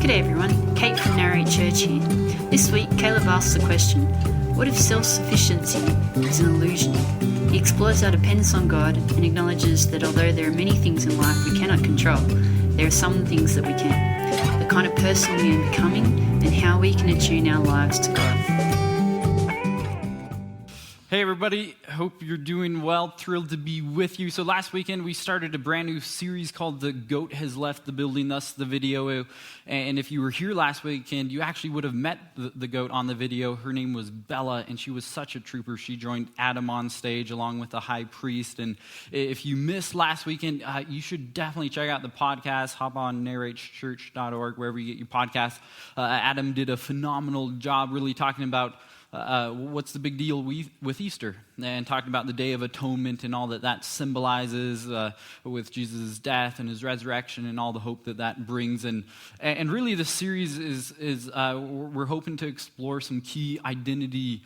G'day everyone, Kate from Narrate Church here. This week, Caleb asks the question, what if self-sufficiency is an illusion? He explores our dependence on God and acknowledges that although there are many things in life we cannot control, there are some things that we can. The kind of person we are becoming and how we can attune our lives to God. Hey everybody, hope you're doing well. Thrilled to be with you. So last weekend we started a brand new series called The Goat Has Left the Building, thus the video. And if you were here last weekend, you actually would have met the goat on the video. Her name was Bella, and she was such a trooper. She joined Adam on stage along with the high priest. And if you missed last weekend, you should definitely check out the podcast. Hop on narratechurch.org, wherever you get your podcasts. Adam did a phenomenal job really talking about what's the big deal with Easter, and talking about the Day of Atonement and all that symbolizes with Jesus' death and his resurrection and all the hope that brings. And really the series is we're hoping to explore some key identity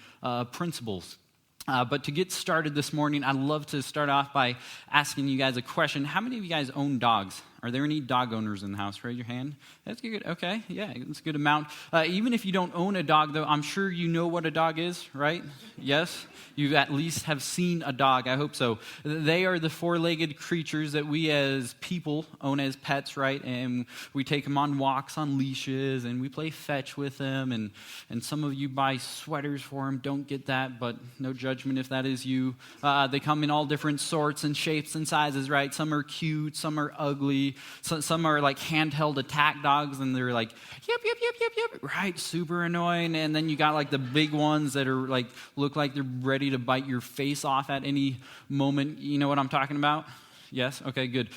principles. But to get started this morning, I'd love to start off by asking you guys a question. How many of you guys own dogs? Are there any dog owners in the house? Raise your hand. That's good. Okay, yeah, that's a good amount. Even if you don't own a dog, though, I'm sure you know what a dog is, right? Yes? You at least have seen a dog. I hope so. They are the four-legged creatures that we as people own as pets, right? And we take them on walks on leashes, and we play fetch with them. And some of you buy sweaters for them. Don't get that, but no judgment if that is you. They come in all different sorts and shapes and sizes, right? Some are cute, some are ugly. Some are like handheld attack dogs, and they're like, yep, right, super annoying. And then you got like the big ones that are like, look like they're ready to bite your face off at any moment. You know what I'm talking about? Yes? Okay, good.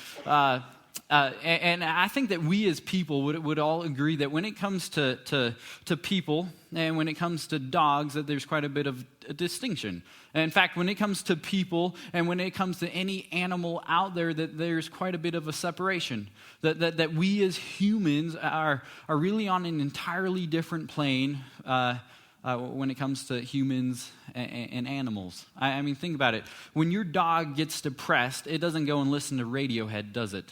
And I think that we as people would all agree that when it comes to people and when it comes to dogs, that there's quite a bit of a distinction. In fact, when it comes to people and when it comes to any animal out there, that there's quite a bit of a separation. That we as humans are really on an entirely different plane when it comes to humans and animals. I mean, think about it. When your dog gets depressed, it doesn't go and listen to Radiohead, does it?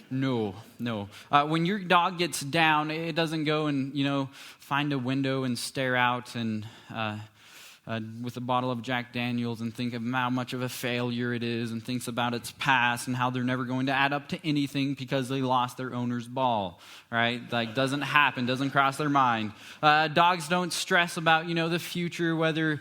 No. When your dog gets down, it doesn't go and, find a window and stare out and with a bottle of Jack Daniels and think of how much of a failure it is and thinks about its past and how they're never going to add up to anything because they lost their owner's ball, right? Like, doesn't happen, doesn't cross their mind. Dogs don't stress about, the future, whether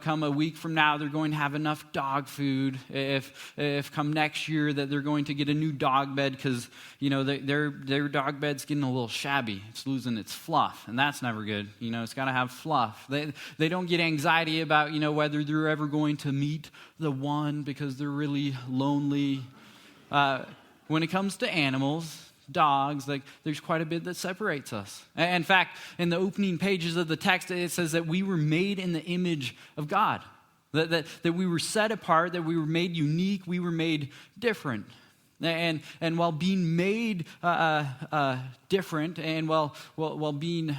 come a week from now, they're going to have enough dog food. If come next year that they're going to get a new dog bed because, their dog bed's getting a little shabby. It's losing its fluff, and that's never good. It's got to have fluff. They don't get anxiety about, whether they're ever going to meet the one because they're really lonely. When it comes to animals, dogs, there's quite a bit that separates us. In fact, in the opening pages of the text, it says that we were made in the image of God, that we were set apart, that we were made unique, we were made different. And while being made different and while being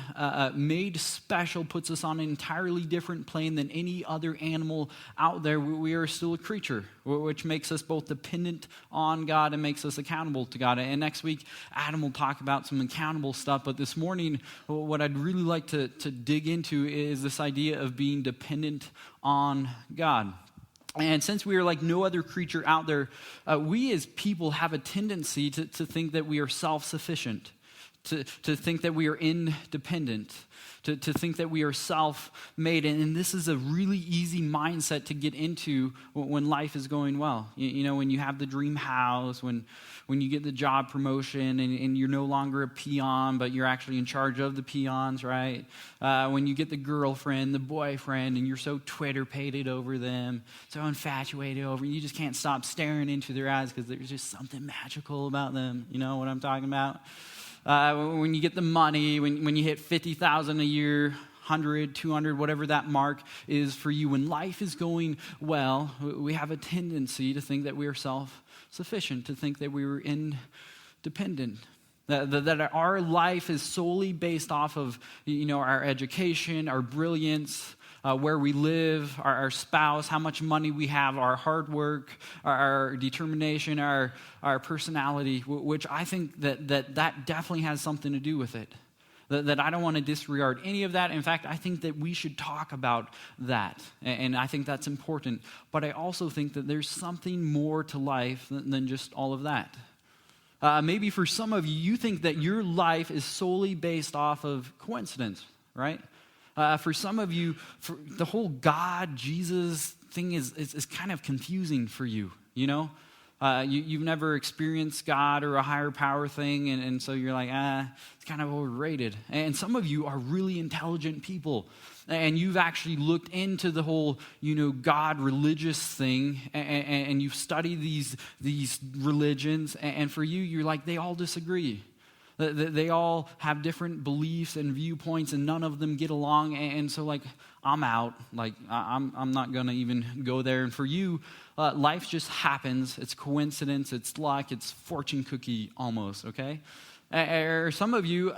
made special puts us on an entirely different plane than any other animal out there, we are still a creature, which makes us both dependent on God and makes us accountable to God. And next week, Adam will talk about some accountable stuff. But this morning, what I'd really like to dig into is this idea of being dependent on God. And since we are like no other creature out there, we as people have a tendency to think that we are self-sufficient, to think that we are independent, to think that we are self-made. And this is a really easy mindset to get into when life is going well. When you have the dream house, when you get the job promotion and you're no longer a peon, but you're actually in charge of the peons, right? When you get the girlfriend, the boyfriend, and you're so Twitter-pated over them, so infatuated over them, you just can't stop staring into their eyes because there's just something magical about them. You know what I'm talking about? When you get the money, when you hit 50,000 a year, 100, 200, whatever that mark is for you, when life is going well, we have a tendency to think that we are self-sufficient, to think that we were independent, that our life is solely based off of, our education, our brilliance, where we live, our spouse, how much money we have, our hard work, our determination, our personality, which I think that definitely has something to do with it. That I don't want to disregard any of that. In fact, I think that we should talk about that, and I think that's important. But I also think that there's something more to life than just all of that. Maybe for some of you, you think that your life is solely based off of coincidence, right? For some of you, the whole God, Jesus thing is kind of confusing for you, you know? You've never experienced God or a higher power thing, and so you're like, it's kind of overrated. And some of you are really intelligent people, and you've actually looked into the whole, God religious thing, and you've studied these religions, and for you, you're like, they all disagree. They all have different beliefs and viewpoints, and none of them get along. And so, I'm out. I'm not going to even go there. And for you, life just happens. It's coincidence. It's luck. It's fortune cookie almost, okay? Or some of you,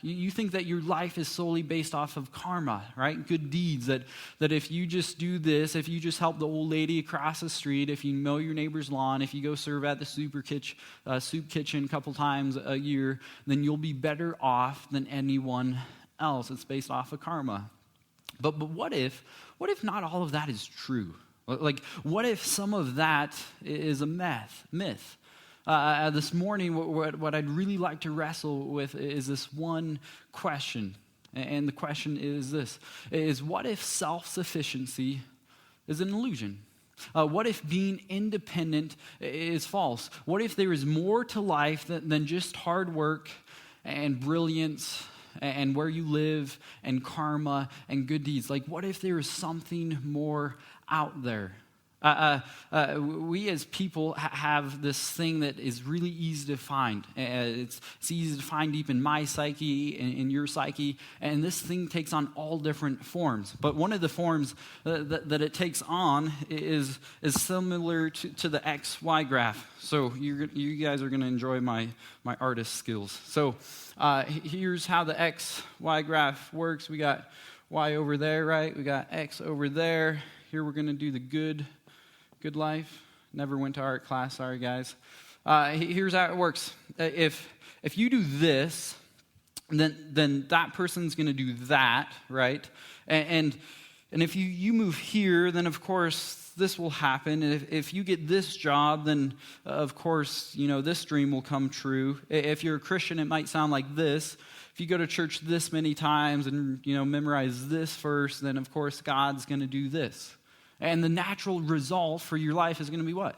you think that your life is solely based off of karma, right? Good deeds, that if you just do this, if you just help the old lady across the street, if you mow your neighbor's lawn, if you go serve at the soup kitchen a couple times a year, then you'll be better off than anyone else. It's based off of karma. But what if not all of that is true? What if some of that is a myth? This morning, what I'd really like to wrestle with is this one question. And the question is this, is what if self-sufficiency is an illusion? What if being independent is false? What if there is more to life than just hard work and brilliance and where you live and karma and good deeds? What if there is something more out there? We as people have this thing that is really easy to find. It's easy to find deep in my psyche, in your psyche, and this thing takes on all different forms. But one of the forms that it takes on is similar to the XY graph. So you guys are going to enjoy my artist skills. So here's how the XY graph works. We got Y over there, right? We got X over there. Here we're going to do the good life. Never went to art class, sorry guys. Here's how it works. If you do this, then that person's going to do that, right? And if you move here, then of course this will happen. And if you get this job, then of course this dream will come true. If you're a Christian, it might sound like this. If you go to church this many times and memorize this verse, then of course God's going to do this. And the natural result for your life is going to be what?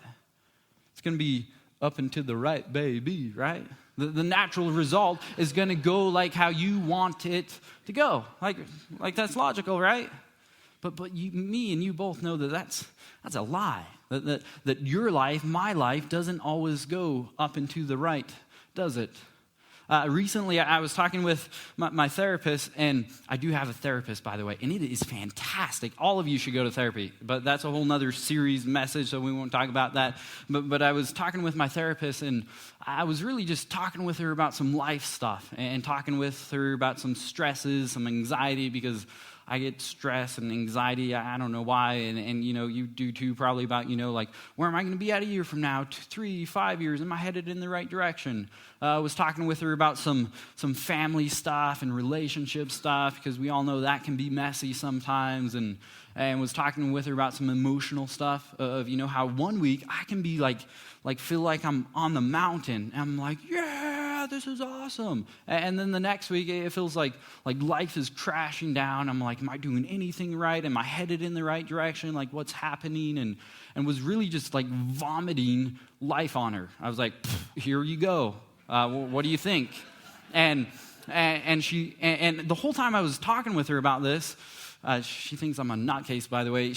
It's going to be up and to the right, baby, right? The natural result is going to go like how you want it to go. Like that's logical, right? But me and you both know that's a lie. That your life, my life, doesn't always go up and to the right, does it? Recently, I was talking with my therapist, and I do have a therapist, by the way, and it is fantastic. All of you should go to therapy, but that's a whole nother series message, so we won't talk about that. But I was talking with my therapist, and I was really just talking with her about some life stuff and talking with her about some stresses, some anxiety, because I get stress and anxiety. I don't know why, and you do too, probably about, where am I going to be at a year from now, 3, 5 years? Am I headed in the right direction? I was talking with her about some family stuff and relationship stuff, because we all know that can be messy sometimes, and was talking with her about some emotional stuff of, how one week I can be feel like I'm on the mountain, and I'm like, yeah, this is awesome. And then the next week, it feels like life is crashing down. I'm like, am I doing anything right? Am I headed in the right direction? What's happening? And was really just vomiting life on her. I was like, here you go. What do you think? And the whole time I was talking with her about this, she thinks I'm a nutcase, by the way.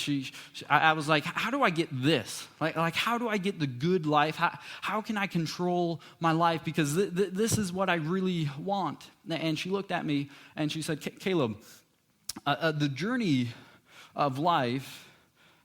I was like, how do I get this? How do I get the good life? How can I control my life? Because this is what I really want. And she looked at me and she said, Caleb, the journey of life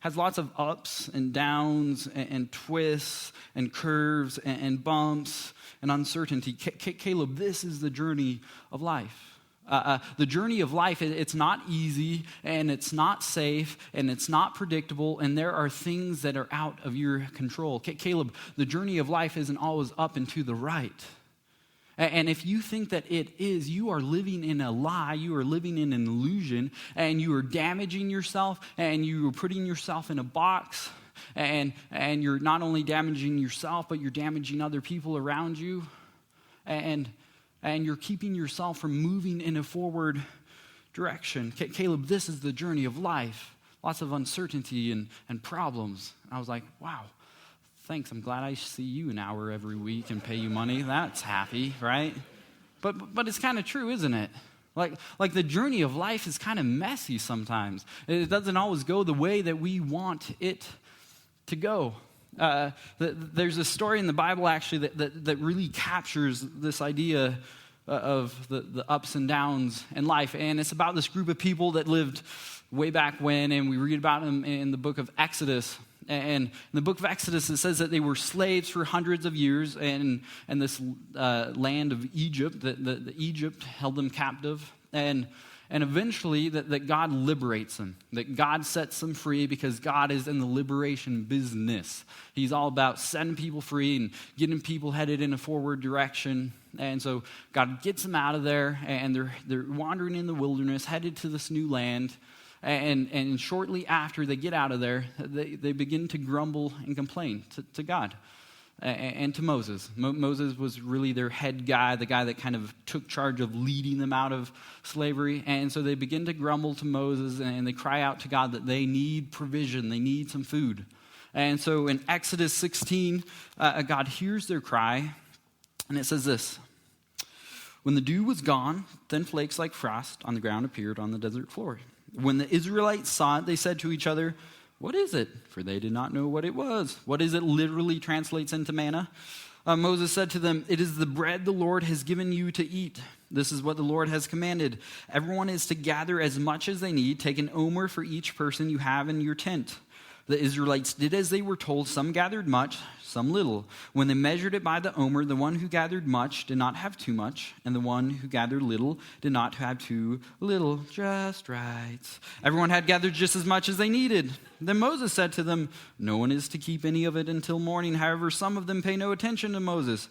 has lots of ups and downs and twists and curves and bumps and uncertainty. Caleb, this is the journey of life. The journey of life, it's not easy, and it's not safe, and it's not predictable, and there are things that are out of your control. Caleb, the journey of life isn't always up and to the right. And if you think that it is, you are living in a lie, you are living in an illusion, and you are damaging yourself, and you are putting yourself in a box, and you're not only damaging yourself, but you're damaging other people around you, and you're keeping yourself from moving in a forward direction. Caleb, this is the journey of life. Lots of uncertainty and problems. And I was like, wow. Thanks, I'm glad I see you an hour every week and pay you money. That's happy, right? But it's kind of true, isn't it? Like the journey of life is kind of messy sometimes. It doesn't always go the way that we want it to go. There's a story in the Bible, actually, that really captures this idea of the ups and downs in life. And it's about this group of people that lived way back when, and we read about them in the book of Exodus. And in the book of Exodus, it says that they were slaves for hundreds of years in this land of Egypt, that Egypt held them captive. And eventually that God liberates them, that God sets them free, because God is in the liberation business. He's all about setting people free and getting people headed in a forward direction. And so God gets them out of there, and they're wandering in the wilderness, headed to this new land. And shortly after they get out of there, they begin to grumble and complain to God and to Moses. Moses was really their head guy, the guy that kind of took charge of leading them out of slavery. And so they begin to grumble to Moses, and they cry out to God that they need provision, they need some food. And so in Exodus 16, God hears their cry, and it says this: "When the dew was gone, thin flakes like frost on the ground appeared on the desert floor. When the Israelites saw it, they said to each other, 'What is it?' For they did not know what it was." What is it literally translates into manna. Moses said to them, "It is the bread the Lord has given you to eat. This is what the Lord has commanded. Everyone is to gather as much as they need. Take an omer for each person you have in your tent." The Israelites did as they were told. Some gathered much, some little. When they measured it by the omer, the one who gathered much did not have too much, and the one who gathered little did not have too little, just right. Everyone had gathered just as much as they needed. Then Moses said to them, "No one is to keep any of it until morning." However, some of them pay no attention to Moses.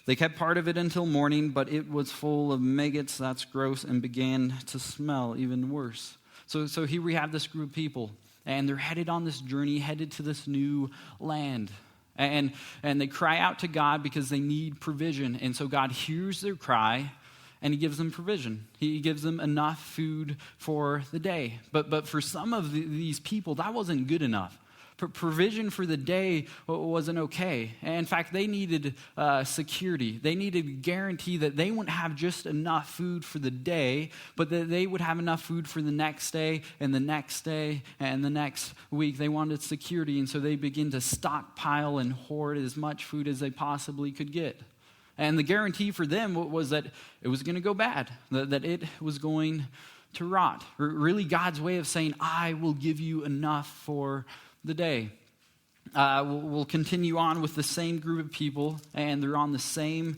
They kept part of it until morning, but it was full of maggots, that's gross, and began to smell even worse. So here we have this group of people, and they're headed on this journey, headed to this new land. And they cry out to God because they need provision. And so God hears their cry, and he gives them provision. He gives them enough food for the day. But for some of these people, that wasn't good enough. Provision for the day wasn't okay. In fact, they needed security. They needed guarantee that they wouldn't have just enough food for the day, but that they would have enough food for the next day and the next day and the next week. They wanted security, and so they began to stockpile and hoard as much food as they possibly could get. And the guarantee for them was that it was going to go bad, that it was going to rot. Really, God's way of saying, "I will give you enough for the day." We'll continue on with the same group of people, and they're on the same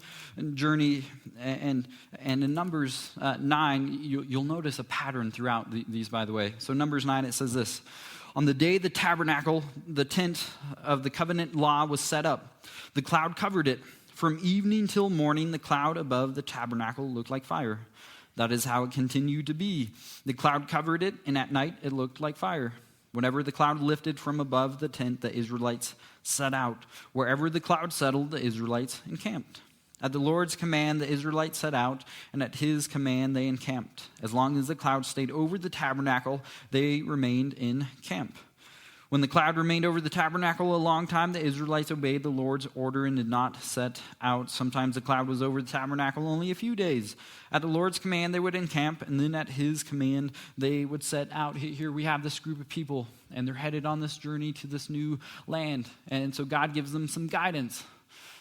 journey. And in Numbers 9, you'll notice a pattern throughout these, by the way. So Numbers 9, it says this: "On the day the tabernacle, the tent of the covenant law, was set up, the cloud covered it. From evening till morning, the cloud above the tabernacle looked like fire. That is how it continued to be. The cloud covered it, and at night it looked like fire. Whenever the cloud lifted from above the tent, the Israelites set out. Wherever the cloud settled, the Israelites encamped. At the Lord's command, the Israelites set out, and at his command they encamped. As long as the cloud stayed over the tabernacle, they remained in camp. When the cloud remained over the tabernacle a long time, the Israelites obeyed the Lord's order and did not set out. Sometimes the cloud was over the tabernacle only a few days. At the Lord's command, they would encamp, and then at his command, they would set out." Here we have this group of people, and they're headed on this journey to this new land. And so God gives them some guidance,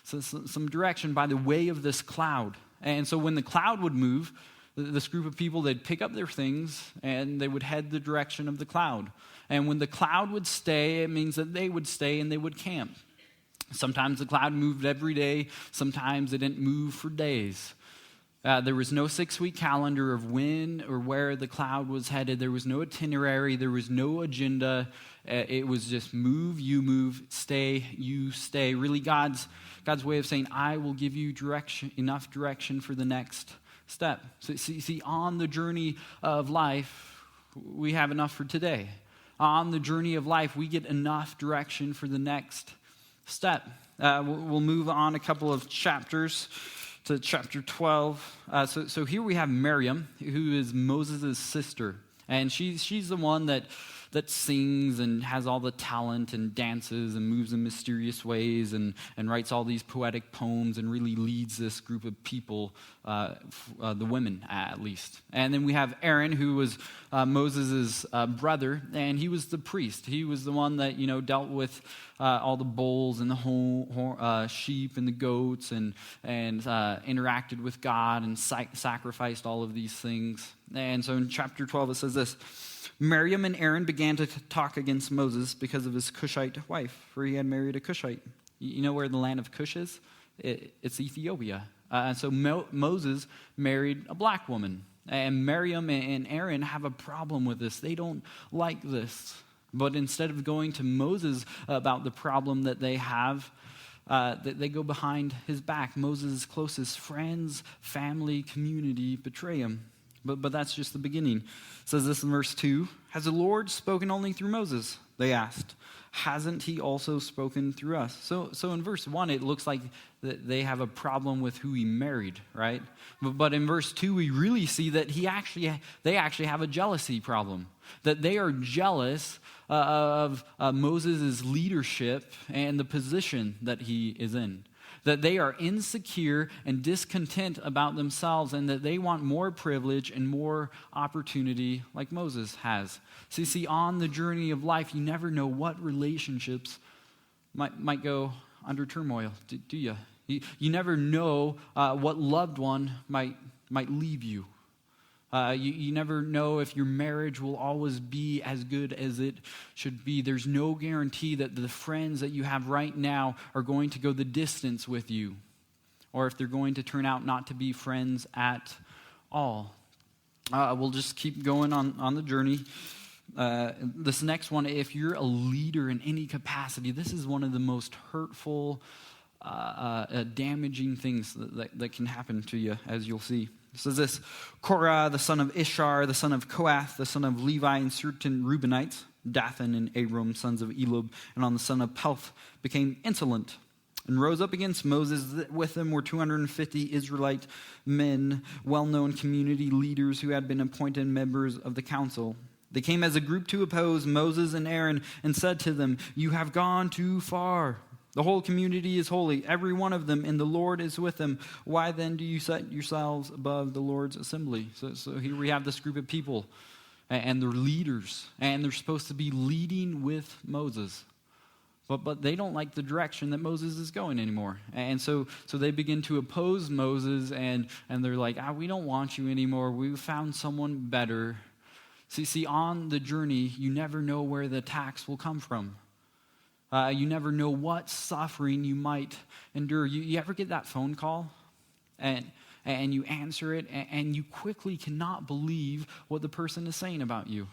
some direction by the way of this cloud. And so when the cloud would move, this group of people, they'd pick up their things, and they would head the direction of the cloud. And when the cloud would stay, it means that they would stay and they would camp. Sometimes the cloud moved every day. Sometimes it didn't move for days. There was no 6-week calendar of when or where the cloud was headed. There was no itinerary. There was no agenda. It was just move, you move, stay, you stay. Really God's way of saying, I will give you enough direction for the next step. So see, on the journey of life, we have enough for today. On the journey of life, we get enough direction for the next step. We'll move on a couple of chapters to chapter 12. So here we have Miriam, who is Moses' sister. And she's the one that sings and has all the talent and dances and moves in mysterious ways and writes all these poetic poems and really leads this group of people, the women at least. And then we have Aaron, who was Moses' brother, and he was the priest. He was the one that, dealt with all the bulls and the sheep and the goats and interacted with God and sacrificed all of these things. And so in chapter 12 it says this, Miriam and Aaron began to talk against Moses because of his Cushite wife, for he had married a Cushite. You know where the land of Cush is? It's Ethiopia. And so Moses married a black woman. And Miriam and Aaron have a problem with this. They don't like this. But instead of going to Moses about the problem that they have, they go behind his back. Moses' closest friends, family, community betray him. But that's just the beginning. It says this in verse 2. Has the Lord spoken only through Moses? They asked. Hasn't he also spoken through us? So in verse 1, it looks like that they have a problem with who he married, right? But in verse 2, we really see that they actually have a jealousy problem. That they are jealous of Moses' leadership and the position that he is in. That they are insecure and discontent about themselves and that they want more privilege and more opportunity like Moses has. So you see, on the journey of life, you never know what relationships might go under turmoil, do you? You never know what loved one might leave you. You never know if your marriage will always be as good as it should be. There's no guarantee that the friends that you have right now are going to go the distance with you, or if they're going to turn out not to be friends at all. We'll just keep going on the journey. This next one, if you're a leader in any capacity, this is one of the most hurtful, damaging things that can happen to you, as you'll see. It says this, Korah, the son of Ishar, the son of Kohath, the son of Levi, and certain Reubenites, Dathan and Abiram, sons of Elub, and on the son of Pelth, became insolent and rose up against Moses. With them were 250 Israelite men, well-known community leaders who had been appointed members of the council. They came as a group to oppose Moses and Aaron and said to them, "You have gone too far. The whole community is holy, every one of them, and the Lord is with them. Why then do you set yourselves above the Lord's assembly?" So here we have this group of people, and they're leaders, and they're supposed to be leading with Moses. But they don't like the direction that Moses is going anymore. And so they begin to oppose Moses, and they're like, we don't want you anymore. We've found someone better. See, on the journey, you never know where the attacks will come from. You never know what suffering you might endure. You ever get that phone call and you answer it and you quickly cannot believe what the person is saying about you.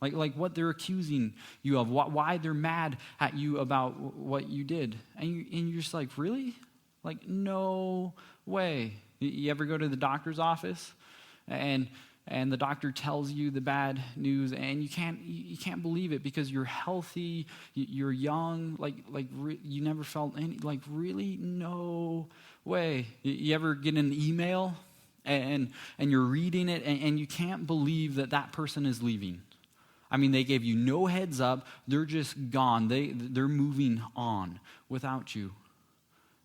Like what they're accusing you of, why they're mad at you about what you did. And you're just like, really? Like, no way. You ever go to the doctor's office and the doctor tells you the bad news, and you can't believe it because you're healthy, you're young, you never felt any, really, no way. You ever get an email and you're reading it and you can't believe that person is leaving? I mean, they gave you no heads up. They're just gone. They're moving on without you.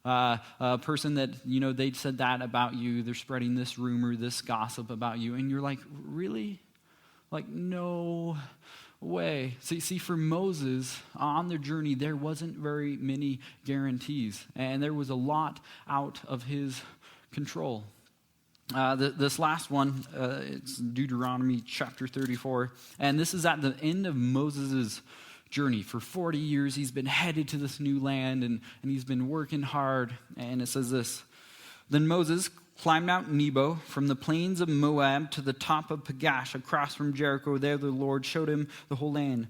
A person that, they said that about you, they're spreading this rumor, this gossip about you, and you're like, really? Like, no way. See, for Moses, on their journey, there wasn't very many guarantees, and there was a lot out of his control. This last one, it's Deuteronomy chapter 34, and this is at the end of Moses' journey. For 40 years, he's been headed to this new land, and he's been working hard. And it says this, Then Moses climbed Mount Nebo from the plains of Moab to the top of Pagash across from Jericho. There the Lord showed him the whole land.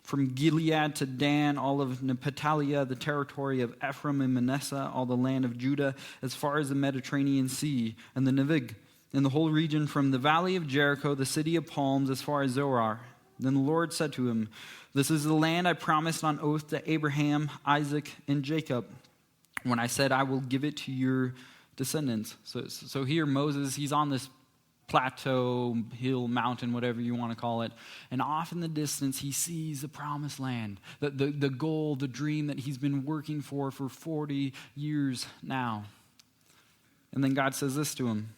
From Gilead to Dan, all of Naphtali, the territory of Ephraim and Manasseh, all the land of Judah, as far as the Mediterranean Sea, and the Negev, and the whole region from the valley of Jericho, the city of palms, as far as Zoar. Then the Lord said to him, "This is the land I promised on oath to Abraham, Isaac, and Jacob, when I said I will give it to your descendants." So here Moses, he's on this plateau, hill, mountain, whatever you want to call it. And off in the distance, he sees the promised land, the goal, the dream that he's been working for 40 years now. And then God says this to him,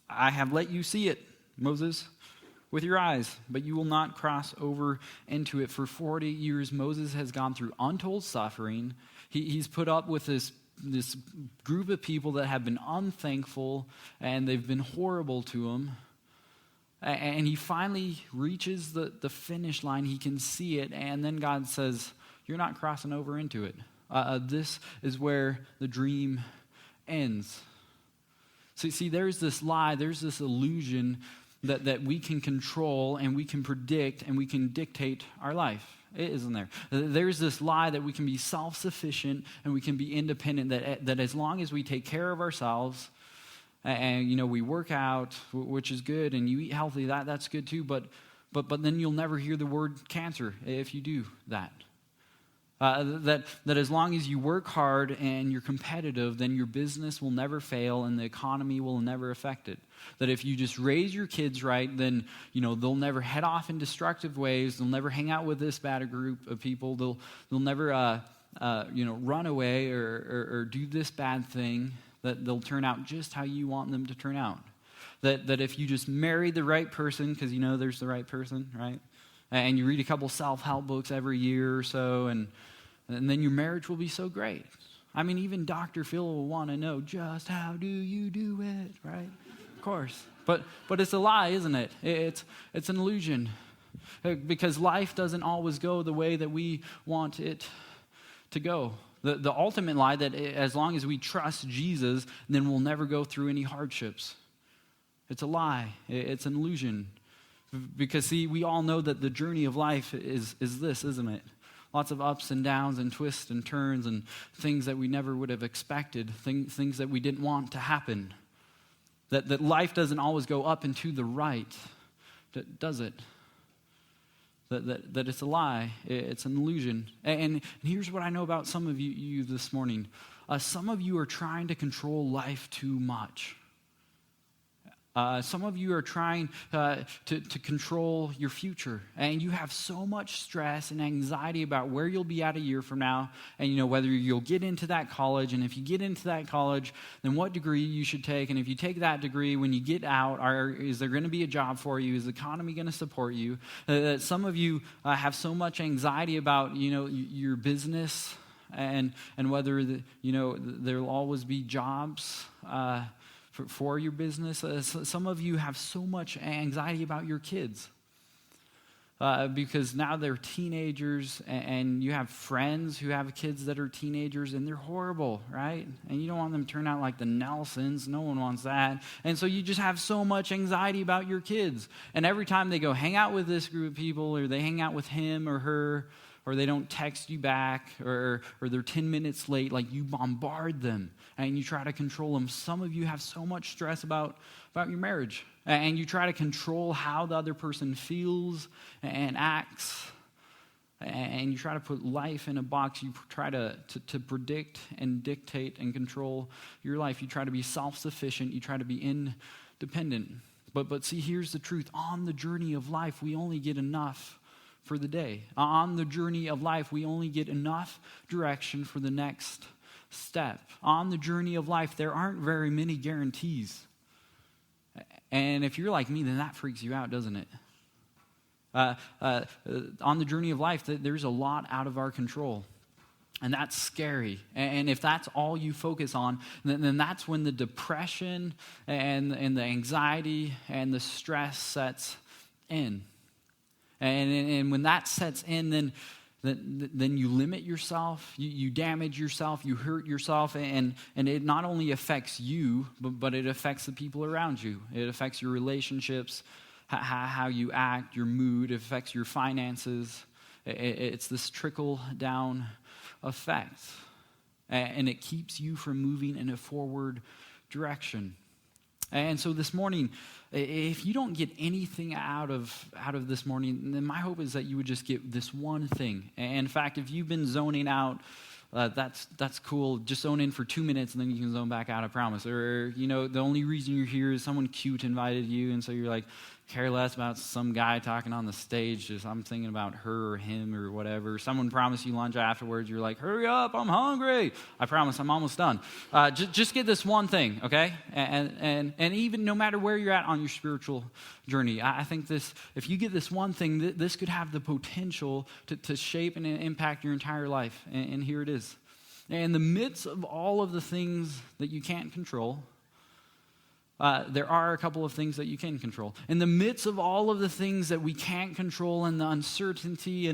"I have let you see it, Moses, with your eyes, but you will not cross over into it." For 40 years, Moses has gone through untold suffering. He's put up with this group of people that have been unthankful, and they've been horrible to him. And he finally reaches the finish line. He can see it, and then God says, "You're not crossing over into it. This is where the dream ends." So see, there's this lie, there's this illusion that we can control and we can predict and we can dictate our life. It isn't there. There's this lie that we can be self-sufficient and we can be independent, that as long as we take care of ourselves and we work out, which is good, and you eat healthy, that's good too, but then you'll never hear the word cancer if you do that. That as long as you work hard and you're competitive, then your business will never fail and the economy will never affect it. That if you just raise your kids right, then they'll never head off in destructive ways. They'll never hang out with this bad group of people. They'll never run away or do this bad thing. That they'll turn out just how you want them to turn out. That if you just marry the right person, because there's the right person, right? And you read a couple self-help books every year or so, and then your marriage will be so great. I mean, even Dr. Phil will want to know, just how do you do it, right? Of course. But it's a lie, isn't it? It's an illusion. Because life doesn't always go the way that we want it to go. The ultimate lie that as long as we trust Jesus, then we'll never go through any hardships. It's a lie. It's an illusion. Because, see, we all know that the journey of life is this, isn't it? Lots of ups and downs and twists and turns and things that we never would have expected, things that we didn't want to happen. That life doesn't always go up and to the right, does it? That it's a lie, it's an illusion. And here's what I know about some of you this morning. Some of you are trying to control life too much. Some of you are trying to control your future, and you have so much stress and anxiety about where you'll be at a year from now, and whether you'll get into that college, and if you get into that college, then what degree you should take, and if you take that degree, when you get out, is there going to be a job for you? Is the economy going to support you? Some of you have so much anxiety about your business, and whether there'll always be jobs. For your business. Some of you have so much anxiety about your kids because now they're teenagers, and you have friends who have kids that are teenagers, and they're horrible, right? And you don't want them to turn out like the Nelsons. No one wants that. And so you just have so much anxiety about your kids. And every time they go hang out with this group of people, or they hang out with him or her, or they don't text you back, or they're 10 minutes late, like you bombard them and you try to control them. Some of you have so much stress about your marriage, and you try to control how the other person feels and acts, and you try to put life in a box. You try to predict and dictate and control your life. You try to be self-sufficient. You try to be independent. But see, here's the truth. On the journey of life, we only get enough for the day. On the journey of life, we only get enough direction for the next step. On the journey of life, there aren't very many guarantees. And if you're like me, then that freaks you out, doesn't it? On the journey of life, there's a lot out of our control. And that's scary. And if that's all you focus on, then that's when the depression and the anxiety and the stress sets in. And when that sets in, then then you limit yourself, you damage yourself, you hurt yourself, and it not only affects you, but it affects the people around you. It affects your relationships, how you act, your mood, it affects your finances. It's this trickle-down effect, and it keeps you from moving in a forward direction. And so this morning, if you don't get anything out of this morning, then my hope is that you would just get this one thing. And in fact, if you've been zoning out, that's cool. Just zone in for 2 minutes, and then you can zone back out, I promise. Or, the only reason you're here is someone cute invited you, and so you're like, care less about some guy talking on the stage. Just I'm thinking about her or him or whatever. Someone promised you lunch afterwards. You're like, hurry up, I'm hungry. I promise, I'm almost done. Just get this one thing, okay? And even no matter where you're at on your spiritual journey, I think this, if you get this one thing, this could have the potential to shape and impact your entire life. And here it is. In the midst of all of the things that you can't control, there are a couple of things that you can control. In the midst of all of the things that we can't control and the uncertainty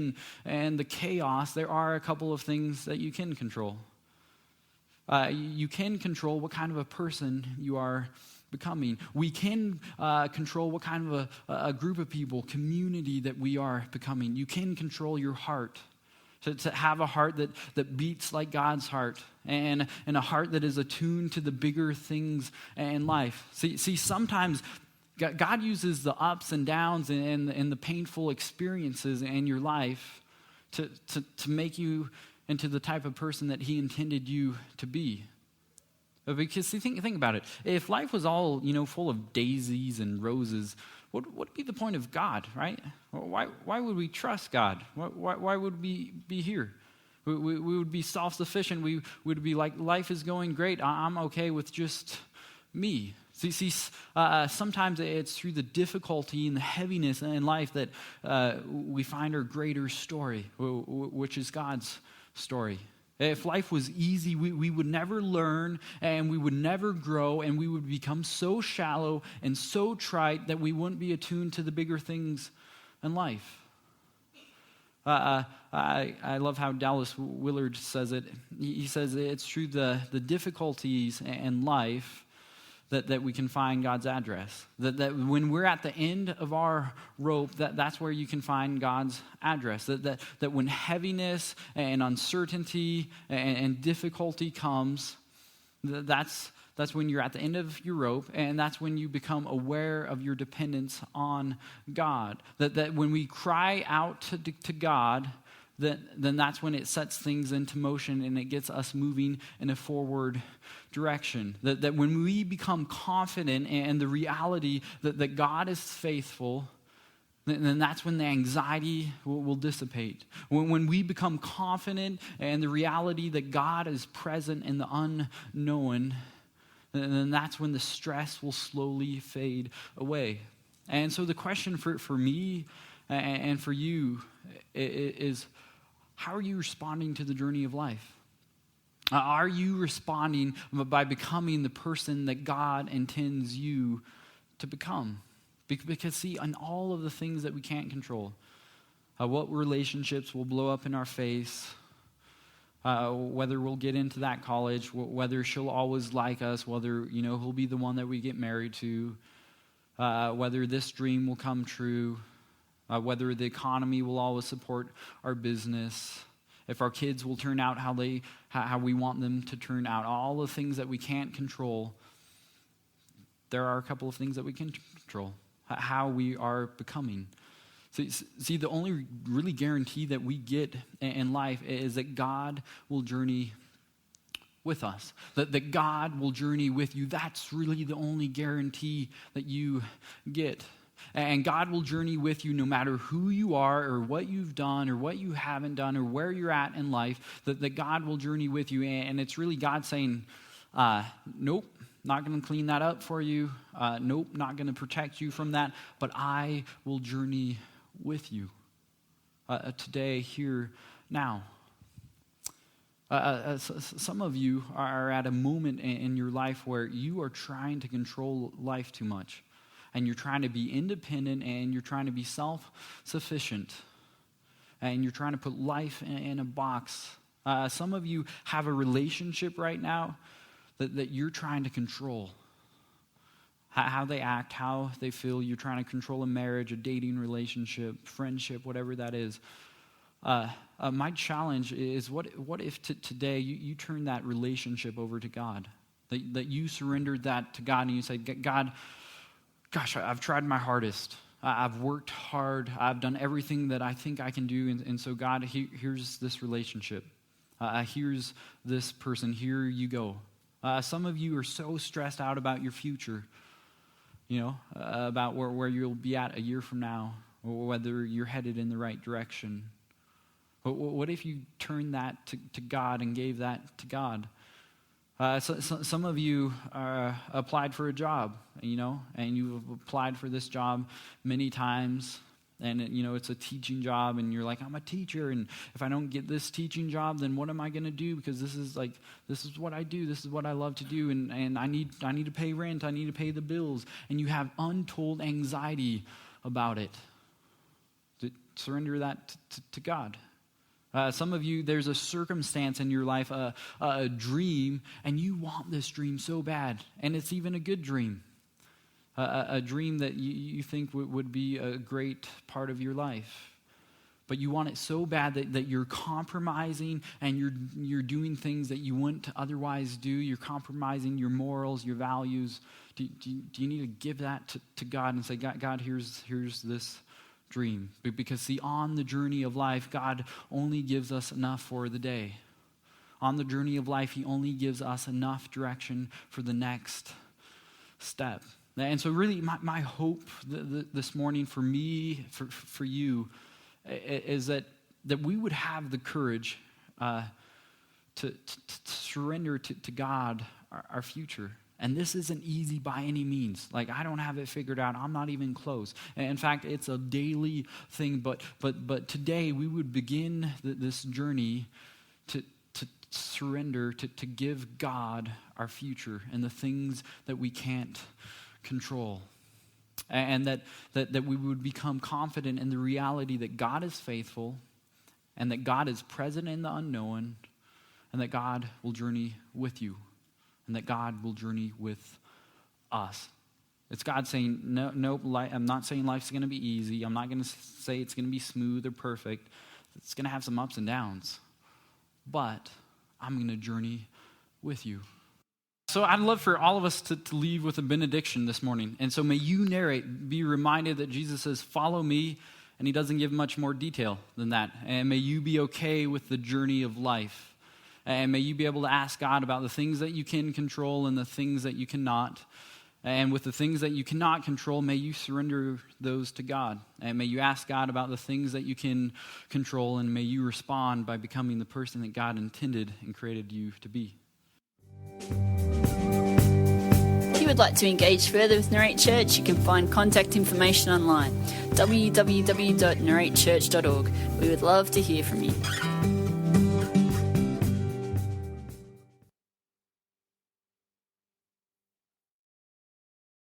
and the chaos, there are a couple of things that you can control. You can control what kind of a person you are becoming. We can control what kind of a group of people, community that we are becoming. You can control your heart. To have a heart that beats like God's heart, and a heart that is attuned to the bigger things in life. See, sometimes God uses the ups and downs and the painful experiences in your life to make you into the type of person that He intended you to be. Because see, think about it. If life was all full of daisies and roses, what would be the point of God, right? Why would we trust God? Why would we be here? We would be self-sufficient. We would be like, life is going great. I'm okay with just me. See, sometimes it's through the difficulty and the heaviness in life that we find our greater story, which is God's story. If life was easy, we would never learn, and we would never grow, and we would become so shallow and so trite that we wouldn't be attuned to the bigger things in life. I love how Dallas Willard says it. He says it's through the difficulties in life that we can find God's address. That when we're at the end of our rope, that's where you can find God's address. That when heaviness and uncertainty and difficulty comes, that's when you're at the end of your rope, and that's when you become aware of your dependence on God. That when we cry out to God, then that's when it sets things into motion and it gets us moving in a forward direction. That when we become confident in the reality that God is faithful, then that's when the anxiety will dissipate. When we become confident in the reality that God is present in the unknown, then that's when the stress will slowly fade away. And so the question for me and for you is, how are you responding to the journey of life? Are you responding by becoming the person that God intends you to become? Because see, on all of the things that we can't control, what relationships will blow up in our face, whether we'll get into that college, whether she'll always like us, whether he'll be the one that we get married to, whether this dream will come true, whether the economy will always support our business, if our kids will turn out how we want them to turn out, all the things that we can't control. There are a couple of things that we can control, how we are becoming. See, the only really guarantee that we get in life is that God will journey with us, that God will journey with you. That's really the only guarantee that you get. And God will journey with you no matter who you are or what you've done or what you haven't done or where you're at in life, that God will journey with you. And it's really God saying, nope, not going to clean that up for you. Nope, not going to protect you from that. But I will journey with you today, here, now. Some of you are at a moment in your life where you are trying to control life too much. And you're trying to be independent and you're trying to be self-sufficient. and you're trying to put life in a box. Some of you have a relationship right now that you're trying to control. How they act, how they feel. You're trying to control a marriage, a dating relationship, friendship, whatever that is. My challenge is, what if today you turn that relationship over to God? That you surrendered that to God and you say, God, gosh, I've tried my hardest. I've worked hard. I've done everything that I think I can do. And so God, here's this relationship. Here's this person. Here you go. Some of you are so stressed out about your future, about where you'll be at a year from now, or whether you're headed in the right direction. But what if you turned that to God and gave that to God? So some of you applied for a job, and you've applied for this job many times, and it's a teaching job, and you're like, I'm a teacher, and if I don't get this teaching job, then what am I going to do? Because this is what I do, this is what I love to do, and I need to pay rent, I need to pay the bills, and you have untold anxiety about it. Surrender that to God. Some of you, there's a circumstance in your life, a dream, and you want this dream so bad, and it's even a good dream, a dream that you think would be a great part of your life. But you want it so bad that you're compromising, and you're doing things that you wouldn't otherwise do. You're compromising your morals, your values. Do you need to give that to God and say, God, here's this dream? Because see, on the journey of life, God only gives us enough for the day. On the journey of life, he only gives us enough direction for the next step. And so really, my hope this morning for me, for you, is that we would have the courage to surrender to God our future. And this isn't easy by any means. Like, I don't have it figured out. I'm not even close. And in fact, it's a daily thing. But today we would begin this journey to surrender, to give God our future and the things that we can't control. And that we would become confident in the reality that God is faithful, and that God is present in the unknown, and that God will journey with you. And that God will journey with us. It's God saying, no, I'm not saying life's going to be easy. I'm not going to say it's going to be smooth or perfect. It's going to have some ups and downs. But I'm going to journey with you. So I'd love for all of us to leave with a benediction this morning. And so may you, Narrate, be reminded that Jesus says, follow me, and he doesn't give much more detail than that. And may you be okay with the journey of life. And may you be able to ask God about the things that you can control and the things that you cannot. And with the things that you cannot control, may you surrender those to God. And may you ask God about the things that you can control, and may you respond by becoming the person that God intended and created you to be. If you would like to engage further with Narrate Church, you can find contact information online, www.narratechurch.org. We would love to hear from you.